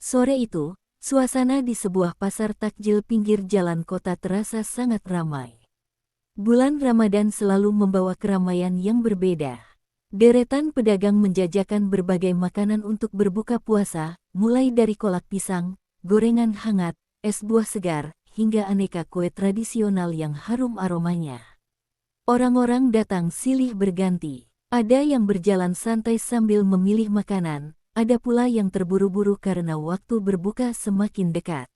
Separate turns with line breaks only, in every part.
Sore itu, suasana di sebuah pasar takjil pinggir jalan kota terasa sangat ramai. Bulan Ramadan selalu membawa keramaian yang berbeda. Deretan pedagang menjajakan berbagai makanan untuk berbuka puasa, mulai dari kolak pisang, gorengan hangat, es buah segar, hingga aneka kue tradisional yang harum aromanya. Orang-orang datang silih berganti. Ada yang berjalan santai sambil memilih makanan, ada pula yang terburu-buru karena waktu berbuka semakin dekat.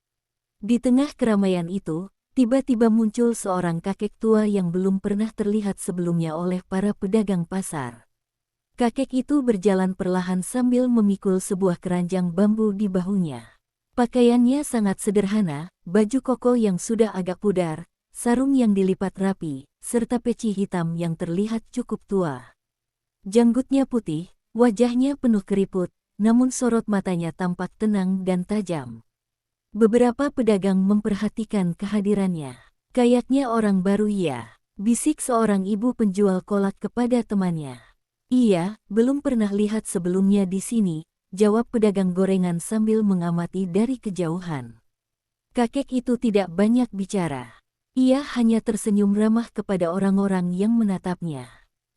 Di tengah keramaian itu, tiba-tiba muncul seorang kakek tua yang belum pernah terlihat sebelumnya oleh para pedagang pasar. Kakek itu berjalan perlahan sambil memikul sebuah keranjang bambu di bahunya. Pakaiannya sangat sederhana, baju koko yang sudah agak pudar, sarung yang dilipat rapi, serta peci hitam yang terlihat cukup tua. Janggutnya putih, wajahnya penuh keriput, namun sorot matanya tampak tenang dan tajam. Beberapa pedagang memperhatikan kehadirannya. Kayaknya orang baru ya, bisik seorang ibu penjual kolak kepada temannya. Iya, belum pernah lihat sebelumnya di sini, jawab pedagang gorengan sambil mengamati dari kejauhan. Kakek itu tidak banyak bicara. Ia hanya tersenyum ramah kepada orang-orang yang menatapnya.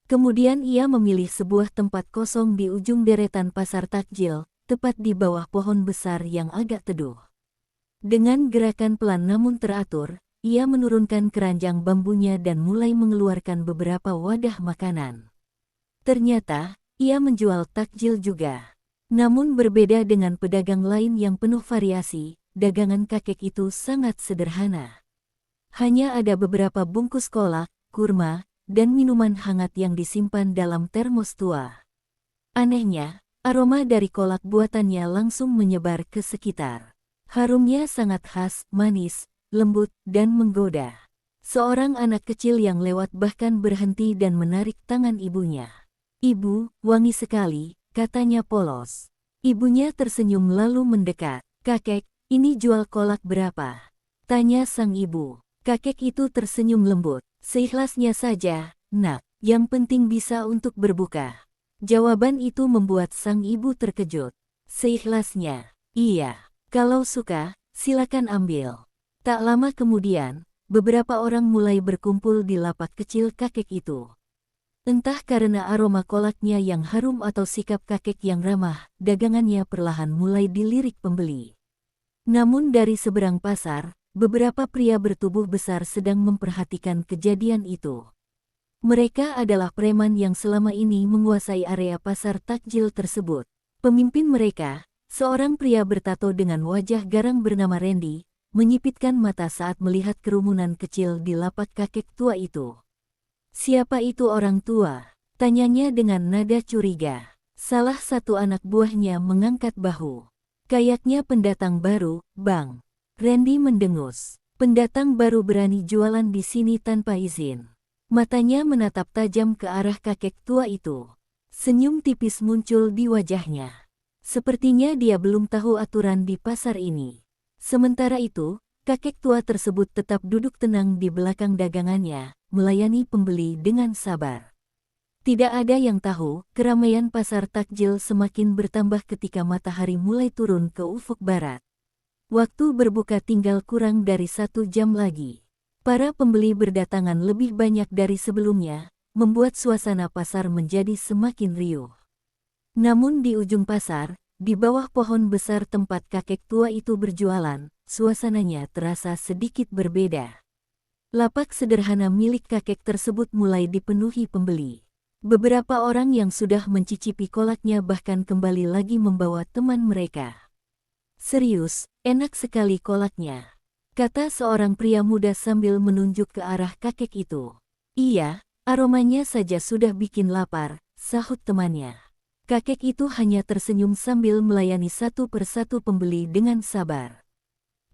Kemudian ia memilih sebuah tempat kosong di ujung deretan pasar takjil, tepat di bawah pohon besar yang agak teduh. Dengan gerakan pelan namun teratur, ia menurunkan keranjang bambunya dan mulai mengeluarkan beberapa wadah makanan. Ternyata, ia menjual takjil juga. Namun berbeda dengan pedagang lain yang penuh variasi, dagangan kakek itu sangat sederhana. Hanya ada beberapa bungkus kolak, kurma, dan minuman hangat yang disimpan dalam termos tua. Anehnya, aroma dari kolak buatannya langsung menyebar ke sekitar. Harumnya sangat khas, manis, lembut, dan menggoda. Seorang anak kecil yang lewat bahkan berhenti dan menarik tangan ibunya. "Ibu, wangi sekali," katanya polos. Ibunya tersenyum lalu mendekat. "Kakek, ini jual kolak berapa?" tanya sang ibu. Kakek itu tersenyum lembut. "Seikhlasnya saja, nak. Yang penting bisa untuk berbuka." Jawaban itu membuat sang ibu terkejut. "Seikhlasnya?" "Iya. Kalau suka, silakan ambil." Tak lama kemudian, beberapa orang mulai berkumpul di lapak kecil kakek itu. Entah karena aroma kolaknya yang harum atau sikap kakek yang ramah, dagangannya perlahan mulai dilirik pembeli. Namun dari seberang pasar, beberapa pria bertubuh besar sedang memperhatikan kejadian itu. Mereka adalah preman yang selama ini menguasai area pasar takjil tersebut. Pemimpin mereka, seorang pria bertato dengan wajah garang bernama Randy, menyipitkan mata saat melihat kerumunan kecil di lapak kakek tua itu. "Siapa itu orang tua?" tanyanya dengan nada curiga. Salah satu anak buahnya mengangkat bahu. "Kayaknya pendatang baru, Bang." Randy mendengus. "Pendatang baru berani jualan di sini tanpa izin." Matanya menatap tajam ke arah kakek tua itu. Senyum tipis muncul di wajahnya. Sepertinya dia belum tahu aturan di pasar ini. Sementara itu, kakek tua tersebut tetap duduk tenang di belakang dagangannya, melayani pembeli dengan sabar. Tidak ada yang tahu, keramaian pasar takjil semakin bertambah ketika matahari mulai turun ke ufuk barat. Waktu berbuka tinggal kurang dari 1 jam lagi. Para pembeli berdatangan lebih banyak dari sebelumnya, membuat suasana pasar menjadi semakin riuh. Namun di ujung pasar, di bawah pohon besar tempat kakek tua itu berjualan, suasananya terasa sedikit berbeda. Lapak sederhana milik kakek tersebut mulai dipenuhi pembeli. Beberapa orang yang sudah mencicipi kolaknya bahkan kembali lagi membawa teman mereka. "Serius, enak sekali kolaknya," kata seorang pria muda sambil menunjuk ke arah kakek itu. "Iya, aromanya saja sudah bikin lapar," sahut temannya. Kakek itu hanya tersenyum sambil melayani satu persatu pembeli dengan sabar.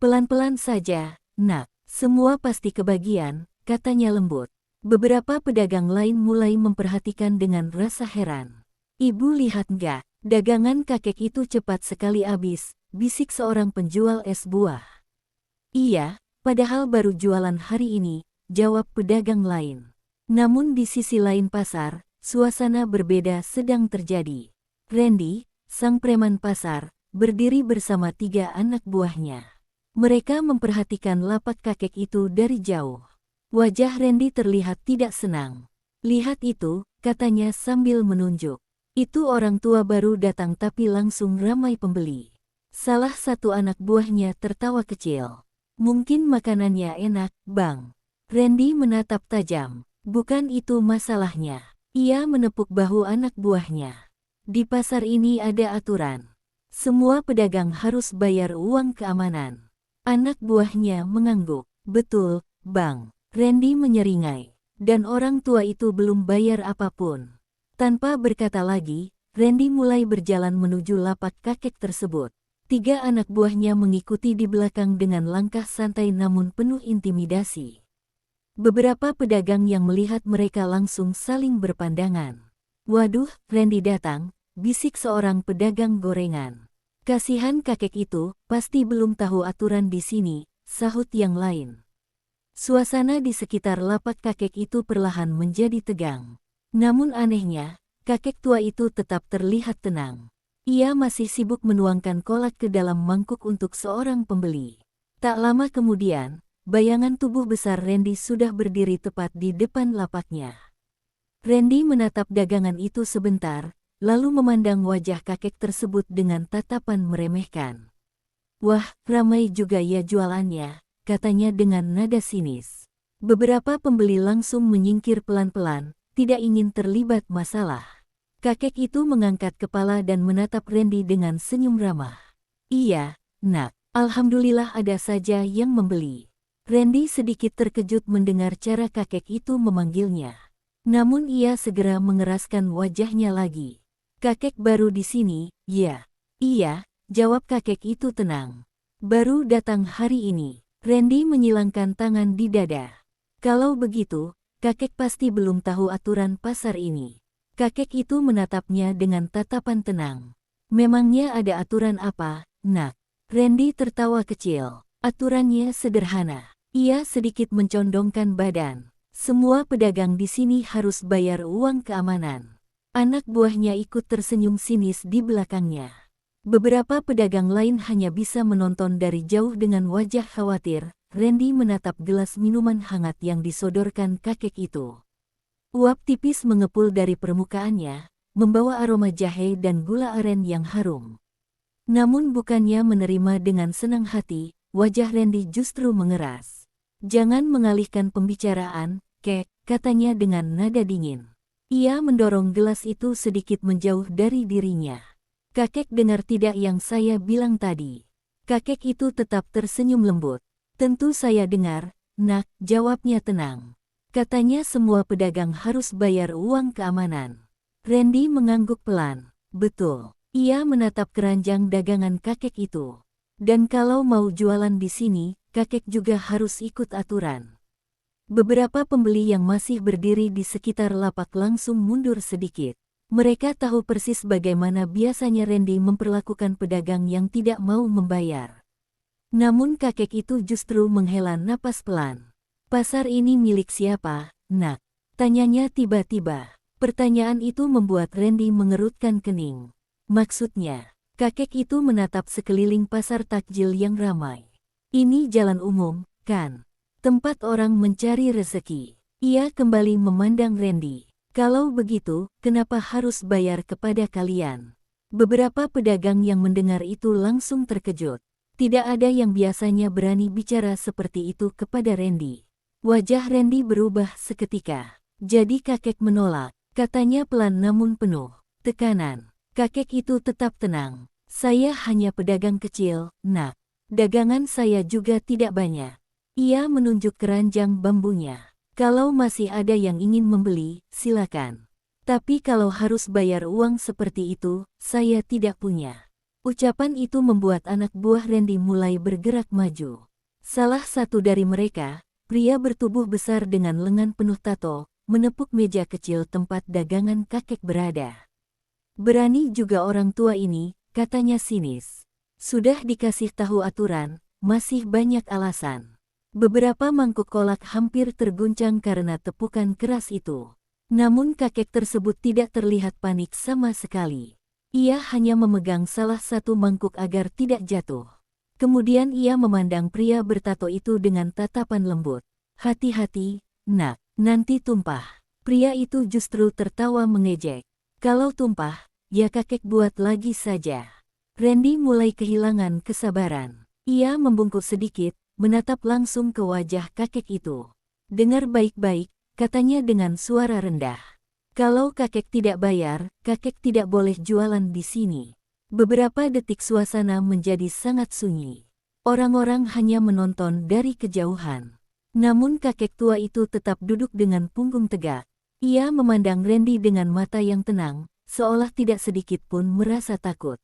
"Pelan-pelan saja, nak. Semua pasti kebagian," katanya lembut. Beberapa pedagang lain mulai memperhatikan dengan rasa heran. "Ibu lihat nggak, dagangan kakek itu cepat sekali habis," bisik seorang penjual es buah. "Iya, padahal baru jualan hari ini," jawab pedagang lain. Namun di sisi lain pasar, suasana berbeda sedang terjadi. Randy, sang preman pasar, berdiri bersama 3 anak buahnya. Mereka memperhatikan lapak kakek itu dari jauh. Wajah Randy terlihat tidak senang. "Lihat itu," katanya sambil menunjuk. Itu orang tua baru datang tapi langsung ramai pembeli. Salah satu anak buahnya tertawa kecil. "Mungkin makanannya enak, Bang." Randy menatap tajam. "Bukan itu masalahnya." Ia menepuk bahu anak buahnya. "Di pasar ini ada aturan. Semua pedagang harus bayar uang keamanan." Anak buahnya mengangguk. "Betul, Bang." Randy menyeringai. "Dan orang tua itu belum bayar apapun." Tanpa berkata lagi, Randy mulai berjalan menuju lapak kakek tersebut. 3 anak buahnya mengikuti di belakang dengan langkah santai namun penuh intimidasi. Beberapa pedagang yang melihat mereka langsung saling berpandangan. "Waduh, Randy datang," bisik seorang pedagang gorengan. "Kasihan kakek itu, pasti belum tahu aturan di sini," sahut yang lain. Suasana di sekitar lapak kakek itu perlahan menjadi tegang. Namun anehnya, kakek tua itu tetap terlihat tenang. Ia masih sibuk menuangkan kolak ke dalam mangkuk untuk seorang pembeli. Tak lama kemudian, bayangan tubuh besar Randy sudah berdiri tepat di depan lapaknya. Randy menatap dagangan itu sebentar, lalu memandang wajah kakek tersebut dengan tatapan meremehkan. "Wah, ramai juga ya jualannya," katanya dengan nada sinis. Beberapa pembeli langsung menyingkir pelan-pelan, tidak ingin terlibat masalah. Kakek itu mengangkat kepala dan menatap Randy dengan senyum ramah. "Iya, Nak. Alhamdulillah ada saja yang membeli." Randy sedikit terkejut mendengar cara kakek itu memanggilnya. Namun ia segera mengeraskan wajahnya lagi. "Kakek baru di sini, ya?" "Iya," jawab kakek itu tenang. "Baru datang hari ini." Randy menyilangkan tangan di dada. Kalau begitu, kakek pasti belum tahu aturan pasar ini. Kakek itu menatapnya dengan tatapan tenang. "Memangnya ada aturan apa, Nak?" Randy tertawa kecil. "Aturannya sederhana." Ia sedikit mencondongkan badan. "Semua pedagang di sini harus bayar uang keamanan." Anak buahnya ikut tersenyum sinis di belakangnya. Beberapa pedagang lain hanya bisa menonton dari jauh dengan wajah khawatir. Randy menatap gelas minuman hangat yang disodorkan kakek itu. Uap tipis mengepul dari permukaannya, membawa aroma jahe dan gula aren yang harum. Namun bukannya menerima dengan senang hati, wajah Randy justru mengeras. "Jangan mengalihkan pembicaraan, Kek," katanya dengan nada dingin. Ia mendorong gelas itu sedikit menjauh dari dirinya. "Kakek dengar tidak yang saya bilang tadi?" Kakek itu tetap tersenyum lembut. "Tentu saya dengar, Nak," jawabnya tenang. "Katanya semua pedagang harus bayar uang keamanan." Randy mengangguk pelan. "Betul." Ia menatap keranjang dagangan kakek itu. "Dan kalau mau jualan di sini, kakek juga harus ikut aturan." Beberapa pembeli yang masih berdiri di sekitar lapak langsung mundur sedikit. Mereka tahu persis bagaimana biasanya Randy memperlakukan pedagang yang tidak mau membayar. Namun kakek itu justru menghela napas pelan. "Pasar ini milik siapa, Nak?" tanyanya tiba-tiba. Pertanyaan itu membuat Randy mengerutkan kening. Maksudnya, kakek itu menatap sekeliling pasar takjil yang ramai. "Ini jalan umum, kan? Tempat orang mencari rezeki." Ia kembali memandang Randy. "Kalau begitu, kenapa harus bayar kepada kalian?" Beberapa pedagang yang mendengar itu langsung terkejut. Tidak ada yang biasanya berani bicara seperti itu kepada Randy. Wajah Randy berubah seketika. "Jadi kakek menolak," katanya pelan namun penuh tekanan. Kakek itu tetap tenang. "Saya hanya pedagang kecil, Nak. Dagangan saya juga tidak banyak." Ia menunjuk keranjang bambunya. "Kalau masih ada yang ingin membeli, silakan. Tapi kalau harus bayar uang seperti itu, saya tidak punya." Ucapan itu membuat anak buah Randy mulai bergerak maju. Salah satu dari mereka, pria bertubuh besar dengan lengan penuh tato, menepuk meja kecil tempat dagangan kakek berada. "Berani juga orang tua ini," katanya sinis. "Sudah dikasih tahu aturan, masih banyak alasan." Beberapa mangkuk kolak hampir terguncang karena tepukan keras itu. Namun kakek tersebut tidak terlihat panik sama sekali. Ia hanya memegang salah satu mangkuk agar tidak jatuh. Kemudian ia memandang pria bertato itu dengan tatapan lembut. Hati-hati, nak, nanti tumpah. Pria itu justru tertawa mengejek. Kalau tumpah, ya kakek buat lagi saja. Randy mulai kehilangan kesabaran. Ia membungkuk sedikit, menatap langsung ke wajah kakek itu. Dengar baik-baik, katanya dengan suara rendah. Kalau kakek tidak bayar, kakek tidak boleh jualan di sini. Beberapa detik suasana menjadi sangat sunyi. Orang-orang hanya menonton dari kejauhan. Namun kakek tua itu tetap duduk dengan punggung tegak. Ia memandang Randy dengan mata yang tenang, seolah tidak sedikit pun merasa takut.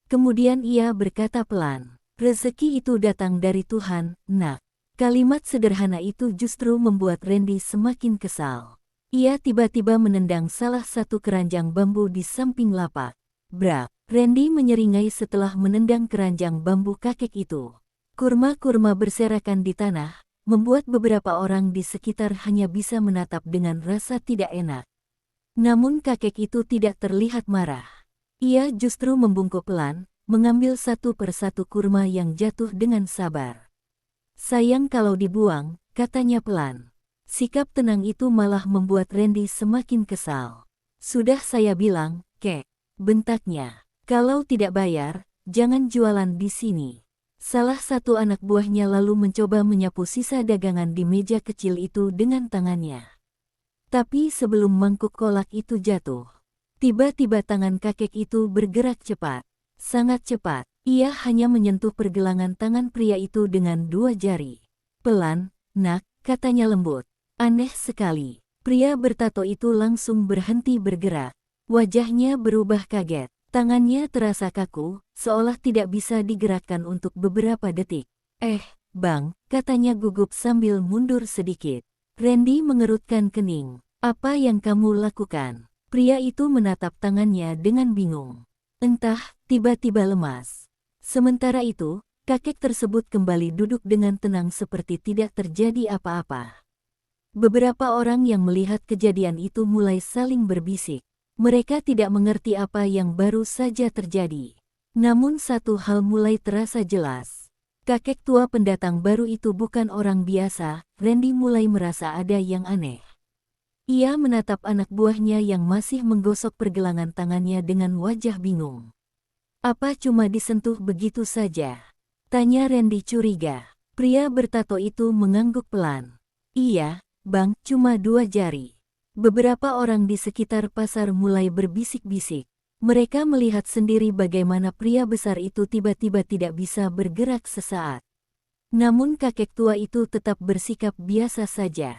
Kemudian ia berkata pelan, "Rezeki itu datang dari Tuhan, nak." Kalimat sederhana itu justru membuat Randy semakin kesal. Ia tiba-tiba menendang salah satu keranjang bambu di samping lapak. Brak! Randy menyeringai setelah menendang keranjang bambu kakek itu. Kurma-kurma berserakan di tanah, membuat beberapa orang di sekitar hanya bisa menatap dengan rasa tidak enak. Namun kakek itu tidak terlihat marah. Ia justru membungkuk pelan, mengambil satu persatu kurma yang jatuh dengan sabar. "Sayang kalau dibuang," katanya pelan. Sikap tenang itu malah membuat Randy semakin kesal. "Sudah saya bilang, kek," bentaknya. "Kalau tidak bayar, jangan jualan di sini." Salah satu anak buahnya lalu mencoba menyapu sisa dagangan di meja kecil itu dengan tangannya. Tapi sebelum mangkuk kolak itu jatuh, tiba-tiba tangan kakek itu bergerak cepat. Sangat cepat, ia hanya menyentuh pergelangan tangan pria itu dengan dua jari. "Pelan, nak," katanya lembut. Aneh sekali. Pria bertato itu langsung berhenti bergerak. Wajahnya berubah kaget. Tangannya terasa kaku, seolah tidak bisa digerakkan untuk beberapa detik. Bang," katanya gugup sambil mundur sedikit. Randy mengerutkan kening. "Apa yang kamu lakukan?" Pria itu menatap tangannya dengan bingung. Entah, tiba-tiba lemas. Sementara itu, kakek tersebut kembali duduk dengan tenang seperti tidak terjadi apa-apa. Beberapa orang yang melihat kejadian itu mulai saling berbisik. Mereka tidak mengerti apa yang baru saja terjadi. Namun satu hal mulai terasa jelas. Kakek tua pendatang baru itu bukan orang biasa. Randy mulai merasa ada yang aneh. Ia menatap anak buahnya yang masih menggosok pergelangan tangannya dengan wajah bingung. "Apa cuma disentuh begitu saja?" tanya Randy curiga. Pria bertato itu mengangguk pelan. "Iya, Bang, cuma 2 jari." Beberapa orang di sekitar pasar mulai berbisik-bisik. Mereka melihat sendiri bagaimana pria besar itu tiba-tiba tidak bisa bergerak sesaat. Namun kakek tua itu tetap bersikap biasa saja.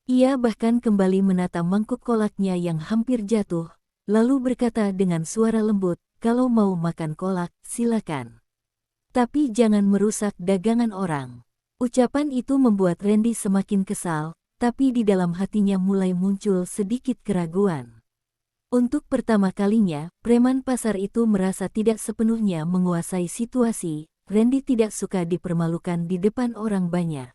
Ia bahkan kembali menata mangkuk kolaknya yang hampir jatuh, lalu berkata dengan suara lembut, "Kalau mau makan kolak, silakan. Tapi jangan merusak dagangan orang." Ucapan itu membuat Randy semakin kesal, tapi di dalam hatinya mulai muncul sedikit keraguan. Untuk pertama kalinya, preman pasar itu merasa tidak sepenuhnya menguasai situasi. Randy tidak suka dipermalukan di depan orang banyak.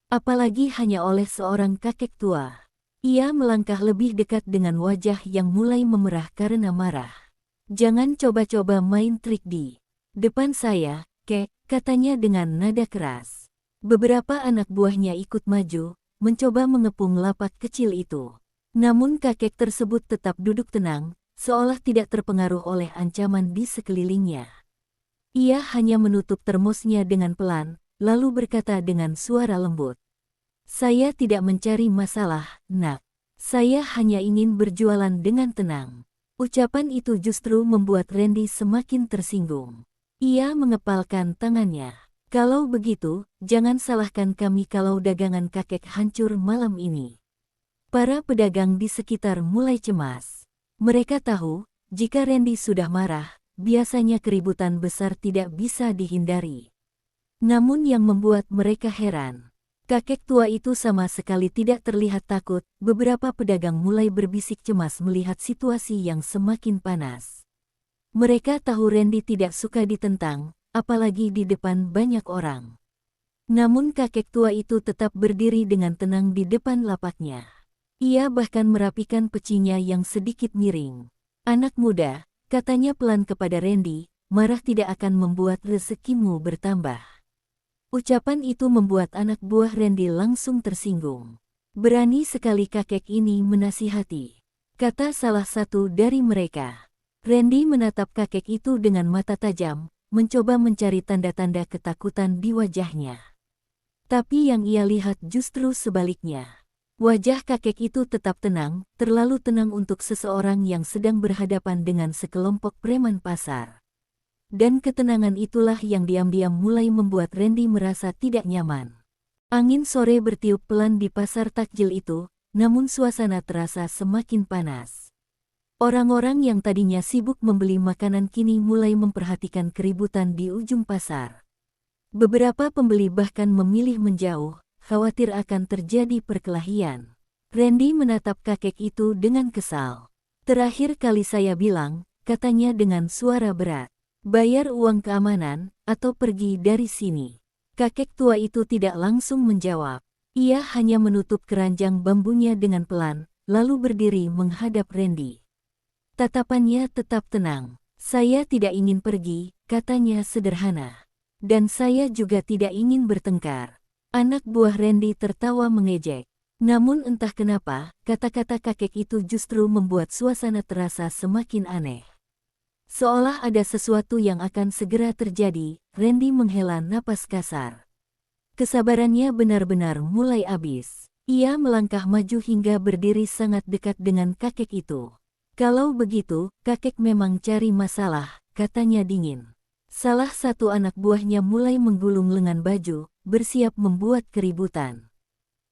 Apalagi hanya oleh seorang kakek tua. Ia melangkah lebih dekat dengan wajah yang mulai memerah karena marah. "Jangan coba-coba main trik di depan saya, kek," katanya dengan nada keras. Beberapa anak buahnya ikut maju, mencoba mengepung lapak kecil itu. Namun kakek tersebut tetap duduk tenang, seolah tidak terpengaruh oleh ancaman di sekelilingnya. Ia hanya menutup termosnya dengan pelan, lalu berkata dengan suara lembut, "Saya tidak mencari masalah, nak. Saya hanya ingin berjualan dengan tenang." Ucapan itu justru membuat Randy semakin tersinggung. Ia mengepalkan tangannya. "Kalau begitu, jangan salahkan kami kalau dagangan kakek hancur malam ini." Para pedagang di sekitar mulai cemas. Mereka tahu, jika Randy sudah marah, biasanya keributan besar tidak bisa dihindari. Namun yang membuat mereka heran, kakek tua itu sama sekali tidak terlihat takut. Beberapa pedagang mulai berbisik cemas melihat situasi yang semakin panas. Mereka tahu Randy tidak suka ditentang, apalagi di depan banyak orang. Namun kakek tua itu tetap berdiri dengan tenang di depan lapaknya. Ia bahkan merapikan pecinya yang sedikit miring. "Anak muda," Katanya pelan kepada Randy, marah tidak akan membuat rezekimu bertambah. Ucapan itu membuat anak buah Randy langsung tersinggung. Berani sekali kakek ini menasihati, kata salah satu dari mereka. Randy menatap kakek itu dengan mata tajam, mencoba mencari tanda-tanda ketakutan di wajahnya. Tapi yang ia lihat justru sebaliknya. Wajah kakek itu tetap tenang, terlalu tenang untuk seseorang yang sedang berhadapan dengan sekelompok preman pasar. Dan ketenangan itulah yang diam-diam mulai membuat Randy merasa tidak nyaman. Angin sore bertiup pelan di pasar takjil itu, namun suasana terasa semakin panas. Orang-orang yang tadinya sibuk membeli makanan kini mulai memperhatikan keributan di ujung pasar. Beberapa pembeli bahkan memilih menjauh, khawatir akan terjadi perkelahian. Randy menatap kakek itu dengan kesal. Terakhir kali saya bilang, katanya dengan suara berat. Bayar uang keamanan, atau pergi dari sini. Kakek tua itu tidak langsung menjawab. Ia hanya menutup keranjang bambunya dengan pelan, lalu berdiri menghadap Randy. Tatapannya tetap tenang. Saya tidak ingin pergi, katanya sederhana. Dan saya juga tidak ingin bertengkar. Anak buah Randy tertawa mengejek. Namun entah kenapa, kata-kata kakek itu justru membuat suasana terasa semakin aneh. Seolah ada sesuatu yang akan segera terjadi, Randy menghela napas kasar. Kesabarannya benar-benar mulai habis. Ia melangkah maju hingga berdiri sangat dekat dengan kakek itu. Kalau begitu, kakek memang cari masalah, katanya dingin. Salah satu anak buahnya mulai menggulung lengan baju, bersiap membuat keributan.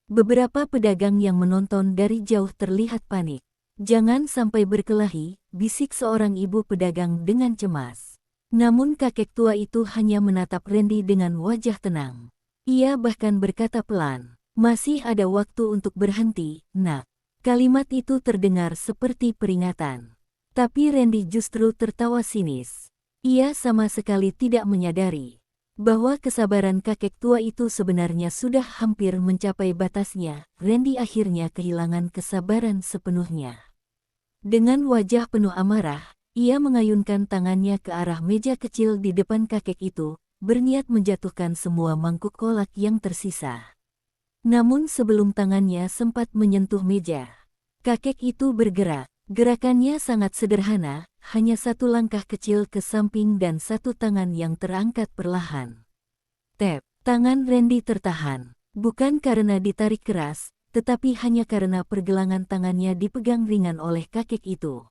Beberapa pedagang yang menonton dari jauh terlihat panik. Jangan sampai berkelahi, bisik seorang ibu pedagang dengan cemas. Namun kakek tua itu hanya menatap Randy dengan wajah tenang. Ia bahkan berkata pelan, masih ada waktu untuk berhenti, nak. Kalimat itu terdengar seperti peringatan. Tapi Randy justru tertawa sinis. Ia sama sekali tidak menyadari bahwa kesabaran kakek tua itu sebenarnya sudah hampir mencapai batasnya. Randy akhirnya kehilangan kesabaran sepenuhnya. Dengan wajah penuh amarah, ia mengayunkan tangannya ke arah meja kecil di depan kakek itu, berniat menjatuhkan semua mangkuk kolak yang tersisa. Namun sebelum tangannya sempat menyentuh meja, kakek itu bergerak. Gerakannya sangat sederhana, hanya satu langkah kecil ke samping dan satu tangan yang terangkat perlahan. Tap, tangan Randy tertahan, bukan karena ditarik keras, tetapi hanya karena pergelangan tangannya dipegang ringan oleh kakek itu.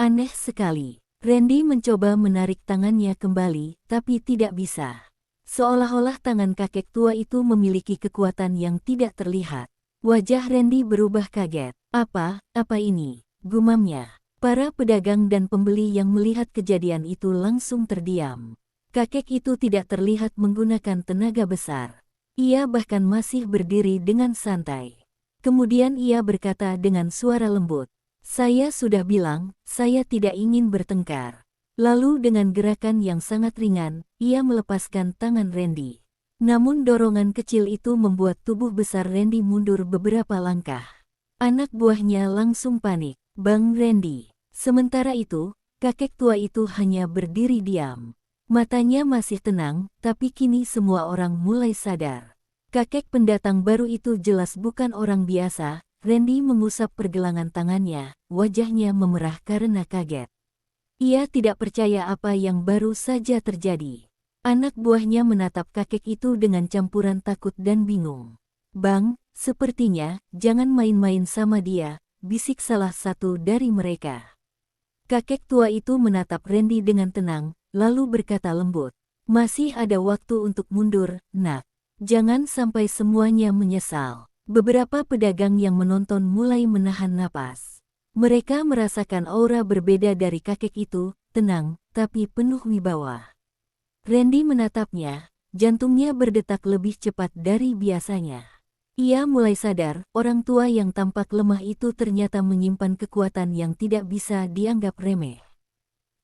Aneh sekali, Randy mencoba menarik tangannya kembali, tapi tidak bisa. Seolah-olah tangan kakek tua itu memiliki kekuatan yang tidak terlihat. Wajah Randy berubah kaget. Apa ini? Gumamnya. Para pedagang dan pembeli yang melihat kejadian itu langsung terdiam. Kakek itu tidak terlihat menggunakan tenaga besar. Ia bahkan masih berdiri dengan santai. Kemudian ia berkata dengan suara lembut, "Saya sudah bilang, saya tidak ingin bertengkar." Lalu dengan gerakan yang sangat ringan, ia melepaskan tangan Randy. Namun dorongan kecil itu membuat tubuh besar Randy mundur beberapa langkah. Anak buahnya langsung panik, "Bang Randy." Sementara itu, kakek tua itu hanya berdiri diam. Matanya masih tenang, tapi kini semua orang mulai sadar. Kakek pendatang baru itu jelas bukan orang biasa. Randy mengusap pergelangan tangannya, wajahnya memerah karena kaget. Ia tidak percaya apa yang baru saja terjadi. Anak buahnya menatap kakek itu dengan campuran takut dan bingung. "Bang, sepertinya jangan main-main sama dia," bisik salah satu dari mereka. Kakek tua itu menatap Randy dengan tenang, lalu berkata lembut, "Masih ada waktu untuk mundur, nak. Jangan sampai semuanya menyesal." Beberapa pedagang yang menonton mulai menahan napas. Mereka merasakan aura berbeda dari kakek itu, tenang, tapi penuh wibawa. Randy menatapnya, jantungnya berdetak lebih cepat dari biasanya. Ia mulai sadar, orang tua yang tampak lemah itu ternyata menyimpan kekuatan yang tidak bisa dianggap remeh.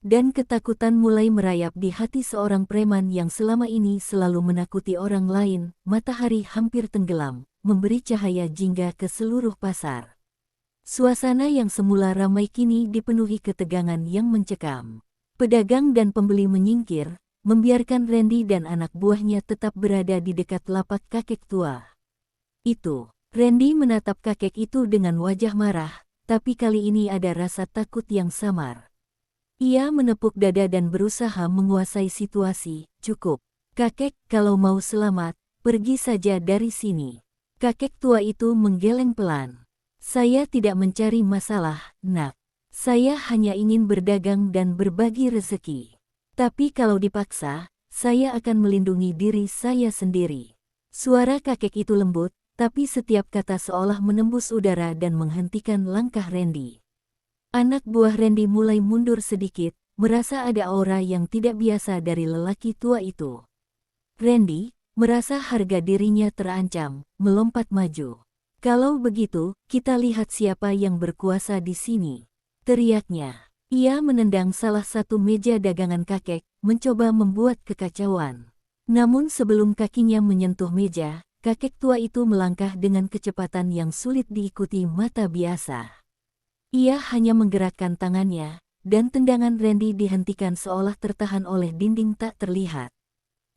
Dan ketakutan mulai merayap di hati seorang preman yang selama ini selalu menakuti orang lain. Matahari hampir tenggelam, memberi cahaya jingga ke seluruh pasar. Suasana yang semula ramai kini dipenuhi ketegangan yang mencekam. Pedagang dan pembeli menyingkir, membiarkan Randy dan anak buahnya tetap berada di dekat lapak kakek tua. Randy menatap kakek itu dengan wajah marah, tapi kali ini ada rasa takut yang samar. Ia menepuk dada dan berusaha menguasai situasi. Cukup, kakek, kalau mau selamat, pergi saja dari sini. Kakek tua itu menggeleng pelan. Saya tidak mencari masalah, nak. Saya hanya ingin berdagang dan berbagi rezeki. Tapi kalau dipaksa, saya akan melindungi diri saya sendiri. Suara kakek itu lembut, tapi setiap kata seolah menembus udara dan menghentikan langkah Randy. Anak buah Randy mulai mundur sedikit, merasa ada aura yang tidak biasa dari lelaki tua itu. Randy merasa harga dirinya terancam, melompat maju. Kalau begitu, kita lihat siapa yang berkuasa di sini, teriaknya. Ia menendang salah satu meja dagangan kakek, mencoba membuat kekacauan. Namun sebelum kakinya menyentuh meja, kakek tua itu melangkah dengan kecepatan yang sulit diikuti mata biasa. Ia hanya menggerakkan tangannya, dan tendangan Randy dihentikan seolah tertahan oleh dinding tak terlihat.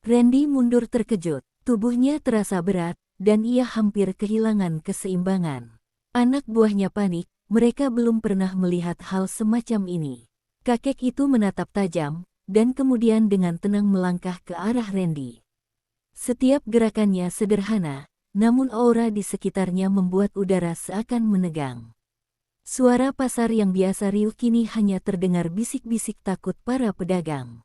Randy mundur terkejut, tubuhnya terasa berat, dan ia hampir kehilangan keseimbangan. Anak buahnya panik, mereka belum pernah melihat hal semacam ini. Kakek itu menatap tajam, dan kemudian dengan tenang melangkah ke arah Randy. Setiap gerakannya sederhana, namun aura di sekitarnya membuat udara seakan menegang. Suara pasar yang biasa riuh kini hanya terdengar bisik-bisik takut para pedagang.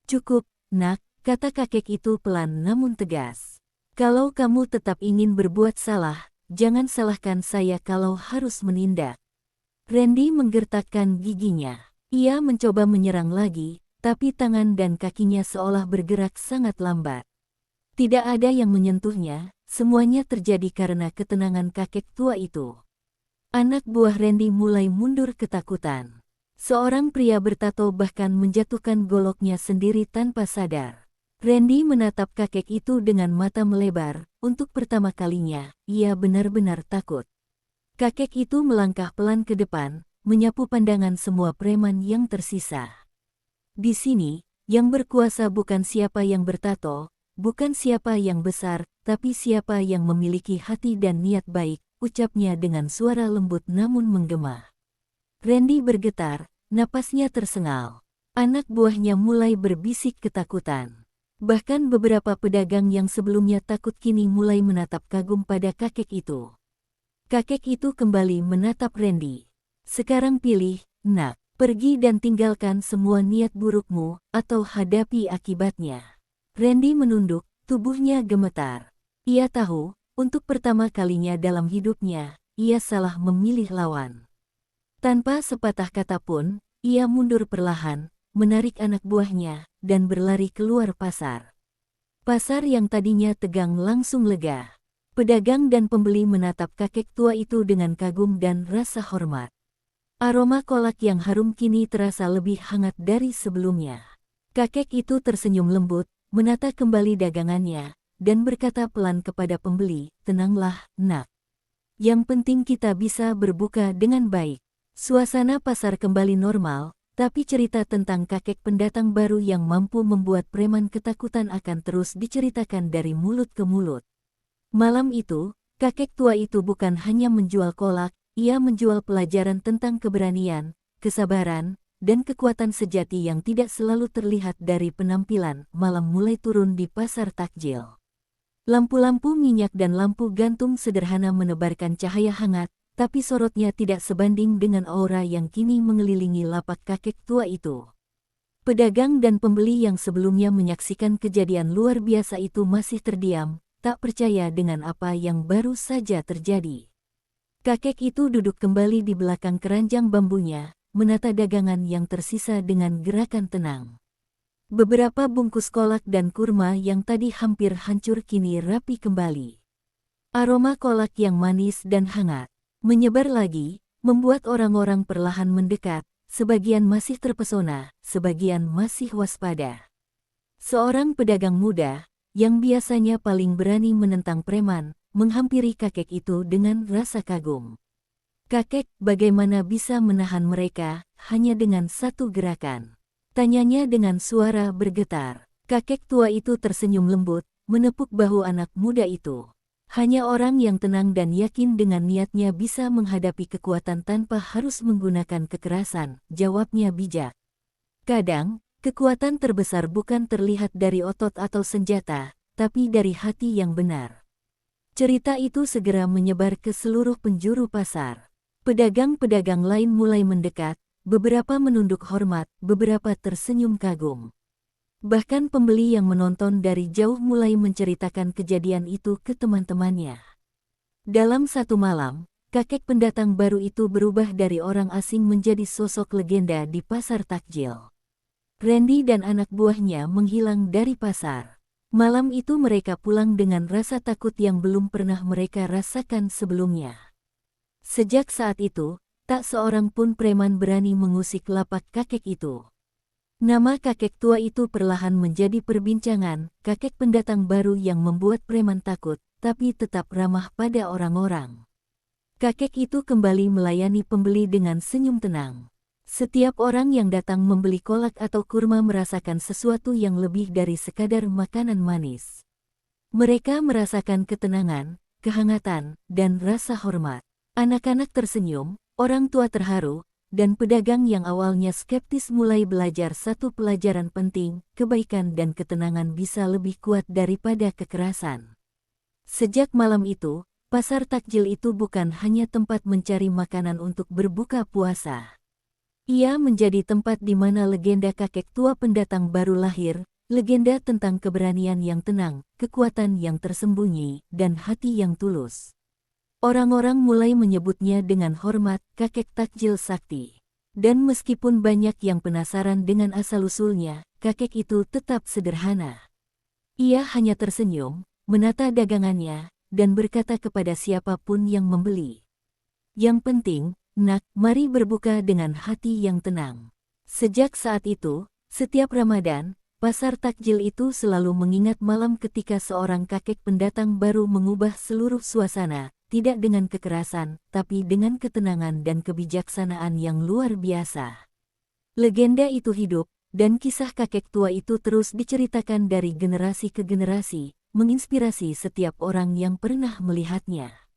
Cukup, nak, kata kakek itu pelan namun tegas. Kalau kamu tetap ingin berbuat salah, jangan salahkan saya kalau harus menindak. Randy menggertakkan giginya. Ia mencoba menyerang lagi, tapi tangan dan kakinya seolah bergerak sangat lambat. Tidak ada yang menyentuhnya, semuanya terjadi karena ketenangan kakek tua itu. Anak buah Randy mulai mundur ketakutan. Seorang pria bertato bahkan menjatuhkan goloknya sendiri tanpa sadar. Randy menatap kakek itu dengan mata melebar. Untuk pertama kalinya, ia benar-benar takut. Kakek itu melangkah pelan ke depan, menyapu pandangan semua preman yang tersisa. Di sini, yang berkuasa bukan siapa yang bertato, bukan siapa yang besar, tapi siapa yang memiliki hati dan niat baik, ucapnya dengan suara lembut namun menggema. Randy bergetar, napasnya tersengal. Anak buahnya mulai berbisik ketakutan. Bahkan beberapa pedagang yang sebelumnya takut kini mulai menatap kagum pada kakek itu. Kakek itu kembali menatap Randy. Sekarang pilih, nak, pergi dan tinggalkan semua niat burukmu, atau hadapi akibatnya. Randy menunduk, tubuhnya gemetar. Ia tahu, untuk pertama kalinya dalam hidupnya, ia salah memilih lawan. Tanpa sepatah kata pun, ia mundur perlahan, menarik anak buahnya, dan berlari keluar pasar. Pasar yang tadinya tegang langsung lega. Pedagang dan pembeli menatap kakek tua itu dengan kagum dan rasa hormat. Aroma kolak yang harum kini terasa lebih hangat dari sebelumnya. Kakek itu tersenyum lembut, menata kembali dagangannya, dan berkata pelan kepada pembeli, "Tenanglah, nak. Yang penting kita bisa berbuka dengan baik." Suasana pasar kembali normal, tapi cerita tentang kakek pendatang baru yang mampu membuat preman ketakutan akan terus diceritakan dari mulut ke mulut. Malam itu, kakek tua itu bukan hanya menjual kolak, ia menjual pelajaran tentang keberanian, kesabaran, dan kekuatan sejati yang tidak selalu terlihat dari penampilan. Malam mulai turun di pasar takjil. Lampu-lampu minyak dan lampu gantung sederhana menebarkan cahaya hangat, tapi sorotnya tidak sebanding dengan aura yang kini mengelilingi lapak kakek tua itu. Pedagang dan pembeli yang sebelumnya menyaksikan kejadian luar biasa itu masih terdiam, tak percaya dengan apa yang baru saja terjadi. Kakek itu duduk kembali di belakang keranjang bambunya, menata dagangan yang tersisa dengan gerakan tenang. Beberapa bungkus kolak dan kurma yang tadi hampir hancur kini rapi kembali. Aroma kolak yang manis dan hangat menyebar lagi, membuat orang-orang perlahan mendekat, sebagian masih terpesona, sebagian masih waspada. Seorang pedagang muda, yang biasanya paling berani menentang preman, menghampiri kakek itu dengan rasa kagum. "Kakek, bagaimana bisa menahan mereka hanya dengan satu gerakan?" tanyanya dengan suara bergetar. Kakek tua itu tersenyum lembut, menepuk bahu anak muda itu. "Hanya orang yang tenang dan yakin dengan niatnya bisa menghadapi kekuatan tanpa harus menggunakan kekerasan," jawabnya bijak. "Kadang, kekuatan terbesar bukan terlihat dari otot atau senjata, tapi dari hati yang benar." Cerita itu segera menyebar ke seluruh penjuru pasar. Pedagang-pedagang lain mulai mendekat, beberapa menunduk hormat, beberapa tersenyum kagum. Bahkan pembeli yang menonton dari jauh mulai menceritakan kejadian itu ke teman-temannya. Dalam satu malam, kakek pendatang baru itu berubah dari orang asing menjadi sosok legenda di pasar takjil. Randy dan anak buahnya menghilang dari pasar. Malam itu mereka pulang dengan rasa takut yang belum pernah mereka rasakan sebelumnya. Sejak saat itu, tak seorang pun preman berani mengusik lapak kakek itu. Nama kakek tua itu perlahan menjadi perbincangan, kakek pendatang baru yang membuat preman takut, tapi tetap ramah pada orang-orang. Kakek itu kembali melayani pembeli dengan senyum tenang. Setiap orang yang datang membeli kolak atau kurma merasakan sesuatu yang lebih dari sekadar makanan manis. Mereka merasakan ketenangan, kehangatan, dan rasa hormat. Anak-anak tersenyum, orang tua terharu, dan pedagang yang awalnya skeptis mulai belajar satu pelajaran penting: kebaikan dan ketenangan bisa lebih kuat daripada kekerasan. Sejak malam itu, pasar takjil itu bukan hanya tempat mencari makanan untuk berbuka puasa. Ia menjadi tempat di mana legenda kakek tua pendatang baru lahir, legenda tentang keberanian yang tenang, kekuatan yang tersembunyi, dan hati yang tulus. Orang-orang mulai menyebutnya dengan hormat, kakek takjil sakti. Dan meskipun banyak yang penasaran dengan asal-usulnya, kakek itu tetap sederhana. Ia hanya tersenyum, menata dagangannya, dan berkata kepada siapapun yang membeli, "Yang penting, nak, mari berbuka dengan hati yang tenang." Sejak saat itu, setiap Ramadan, pasar takjil itu selalu mengingat malam ketika seorang kakek pendatang baru mengubah seluruh suasana, tidak dengan kekerasan, tapi dengan ketenangan dan kebijaksanaan yang luar biasa. Legenda itu hidup, dan kisah kakek tua itu terus diceritakan dari generasi ke generasi, menginspirasi setiap orang yang pernah melihatnya.